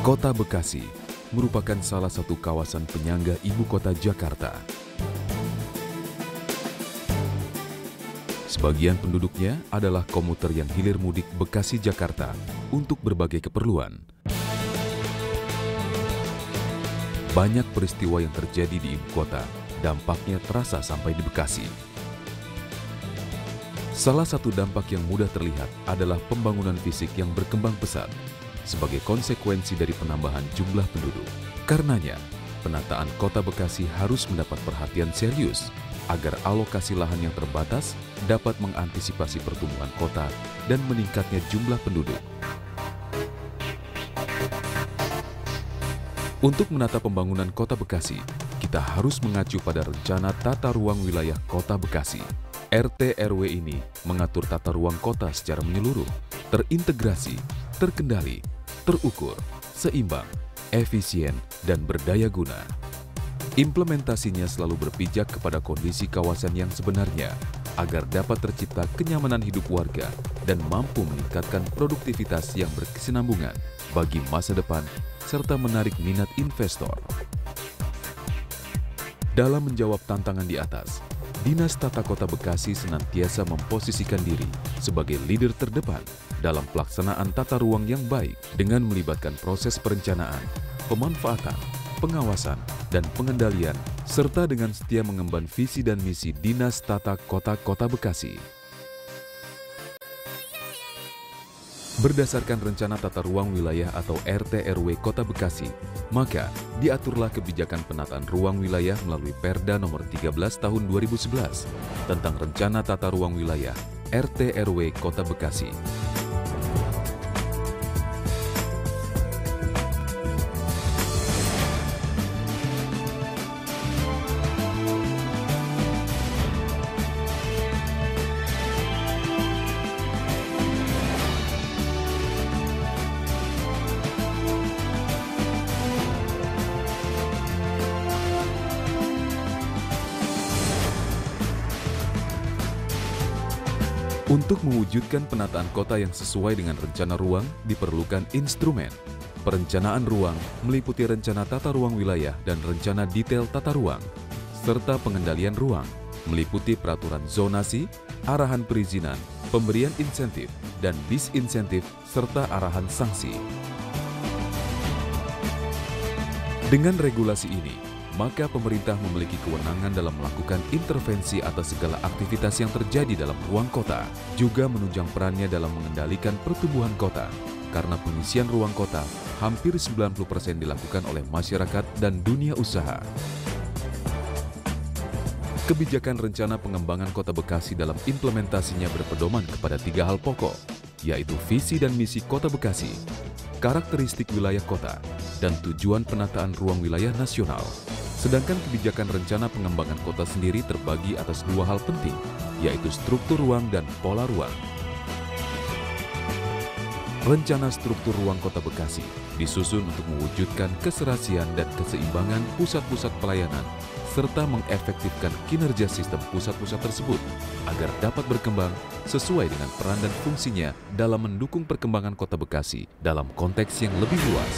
Kota Bekasi merupakan salah satu kawasan penyangga ibu kota Jakarta. Sebagian penduduknya adalah komuter yang hilir mudik Bekasi-Jakarta untuk berbagai keperluan. Banyak peristiwa yang terjadi di ibu kota, dampaknya terasa sampai di Bekasi. Salah satu dampak yang mudah terlihat adalah pembangunan fisik yang berkembang pesat sebagai konsekuensi dari penambahan jumlah penduduk. Karenanya, penataan Kota Bekasi harus mendapat perhatian serius agar alokasi lahan yang terbatas dapat mengantisipasi pertumbuhan kota dan meningkatnya jumlah penduduk. Untuk menata pembangunan Kota Bekasi, kita harus mengacu pada Rencana Tata Ruang Wilayah Kota Bekasi. RT RW ini mengatur tata ruang kota secara menyeluruh, terintegrasi, terkendali, terukur, seimbang, efisien, dan berdaya guna. Implementasinya selalu berpijak kepada kondisi kawasan yang sebenarnya agar dapat tercipta kenyamanan hidup warga dan mampu meningkatkan produktivitas yang berkesinambungan bagi masa depan serta menarik minat investor. Dalam menjawab tantangan di atas, Dinas Tata Kota Bekasi senantiasa memposisikan diri sebagai leader terdepan dalam pelaksanaan tata ruang yang baik dengan melibatkan proses perencanaan, pemanfaatan, pengawasan, dan pengendalian, serta dengan setia mengemban visi dan misi Dinas Tata Kota Bekasi. Berdasarkan Rencana Tata Ruang Wilayah atau RT RW Kota Bekasi, maka diaturlah kebijakan penataan ruang wilayah melalui Perda Nomor 13 Tahun 2011 tentang Rencana Tata Ruang Wilayah RT RW Kota Bekasi. Untuk mewujudkan penataan kota yang sesuai dengan rencana ruang, diperlukan instrumen. Perencanaan ruang meliputi rencana tata ruang wilayah dan rencana detail tata ruang, serta pengendalian ruang, meliputi peraturan zonasi, arahan perizinan, pemberian insentif, dan disinsentif, serta arahan sanksi. Dengan regulasi ini, maka pemerintah memiliki kewenangan dalam melakukan intervensi atas segala aktivitas yang terjadi dalam ruang kota, juga menunjang perannya dalam mengendalikan pertumbuhan kota, karena pengisian ruang kota hampir 90% dilakukan oleh masyarakat dan dunia usaha. Kebijakan rencana pengembangan Kota Bekasi dalam implementasinya berpedoman kepada 3 hal pokok, yaitu visi dan misi Kota Bekasi, karakteristik wilayah kota, dan tujuan penataan ruang wilayah nasional. Sedangkan kebijakan rencana pengembangan kota sendiri terbagi atas 2 hal penting, yaitu struktur ruang dan pola ruang. Rencana struktur ruang Kota Bekasi disusun untuk mewujudkan keserasian dan keseimbangan pusat-pusat pelayanan, serta mengefektifkan kinerja sistem pusat-pusat tersebut agar dapat berkembang sesuai dengan peran dan fungsinya dalam mendukung perkembangan Kota Bekasi dalam konteks yang lebih luas.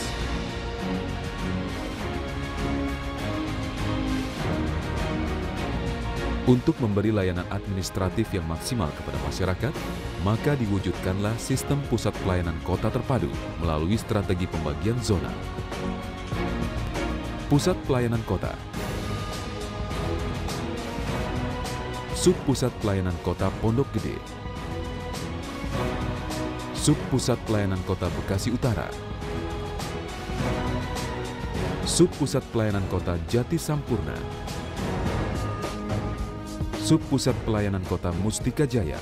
Untuk memberi layanan administratif yang maksimal kepada masyarakat, maka diwujudkanlah sistem pusat pelayanan kota terpadu melalui strategi pembagian zona. Pusat pelayanan kota, Subpusat pelayanan kota Pondok Gede, Subpusat pelayanan kota Bekasi Utara, Subpusat pelayanan kota Jati Sampurna, Subpusat pelayanan kota Mustika Jaya.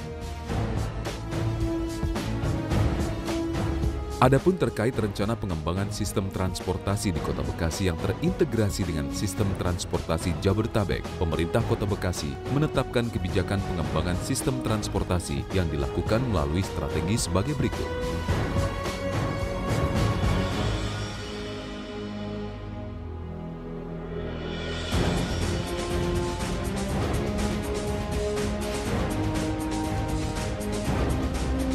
Adapun terkait rencana pengembangan sistem transportasi di Kota Bekasi yang terintegrasi dengan sistem transportasi Jabodetabek, pemerintah Kota Bekasi menetapkan kebijakan pengembangan sistem transportasi yang dilakukan melalui strategi sebagai berikut.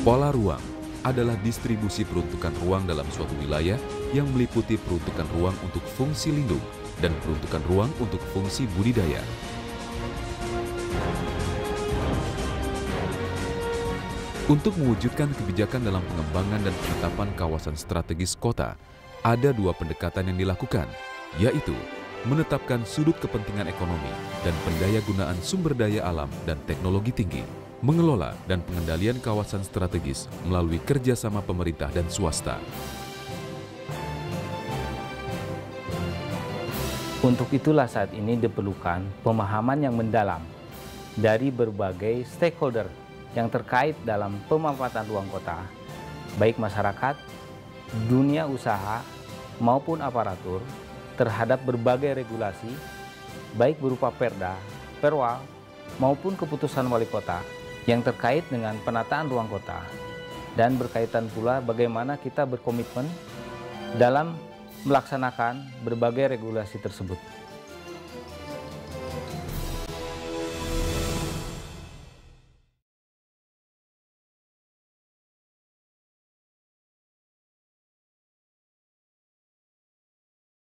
Pola ruang adalah distribusi peruntukan ruang dalam suatu wilayah yang meliputi peruntukan ruang untuk fungsi lindung dan peruntukan ruang untuk fungsi budidaya. Untuk mewujudkan kebijakan dalam pengembangan dan penetapan kawasan strategis kota, ada dua pendekatan yang dilakukan, yaitu menetapkan sudut kepentingan ekonomi dan pendaya gunaan sumber daya alam dan teknologi tinggi, mengelola dan pengendalian kawasan strategis melalui kerjasama pemerintah dan swasta. Untuk itulah saat ini diperlukan pemahaman yang mendalam dari berbagai stakeholder yang terkait dalam pemanfaatan ruang kota, baik masyarakat, dunia usaha, maupun aparatur, terhadap berbagai regulasi, baik berupa perda, perwal, maupun keputusan wali kota yang terkait dengan penataan ruang kota, dan berkaitan pula bagaimana kita berkomitmen dalam melaksanakan berbagai regulasi tersebut.